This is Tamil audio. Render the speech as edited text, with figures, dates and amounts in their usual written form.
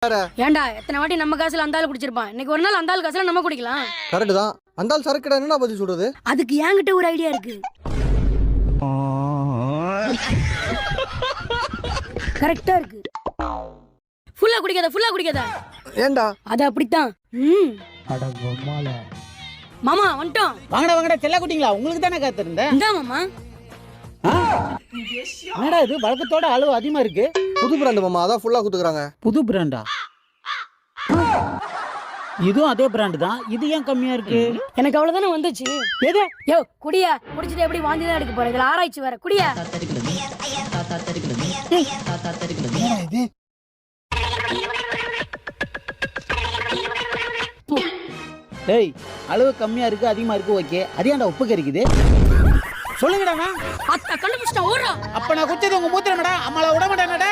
ஏன்டா எத்தனை வாட்டி நம்ம காசுல அந்த ஆள் குடிச்சிருப்பான், இன்னைக்கு ஒரு நாள் அந்த ஆள் காசுல நம்ம குடிக்கலாம். கரெக்ட் தான். அந்த ஆள் சரக்கு என்ன பதில் சொல்றது? அதுக்கு என்கிட்ட ஒரு ஐடியா இருக்கு. கரெக்டா இருக்கு. ஃபுல்லா குடிக்காத. ஏண்டா? அது அப்படித்தான். மாமா வந்துட்டோம். வாங்கடா செல்ல குட்டிங்களா, உங்களுக்கு தானே காத்திருந்தேன். இந்தா மாமா. என்னடா இது வழக்கத்தோட அளவு அதிகமா இருக்கு? புது பிராண்ட் மாமா, அதான் ஃபுல்லா குத்துக்குறாங்க. புது பிராண்டா? இதுவும் அதே பிராண்ட் தான். இது ஏன் கம்மியா இருக்கு? எனக்கு அவ்வளவுதானே வந்துச்சு. எது? யோ குடியா, குடிச்சிட்டு எப்படி வாந்தி தான் எடுக்க போற? இதுல ஆராய்ச்சி வேற. குடியா. டேய், அளவு கம்மியா இருக்கு அதிகமா இருக்கு ஓகே, அதேண்டா உப்பு கறிக்குது. சொல்லுங்கடா. அத்த கண்டுபிடிச்சிட்டா ஓடுறா. அப்ப நான் குச்சது உங்க மூத்திரமடா, அம்மால விட மாட்டேன்டா.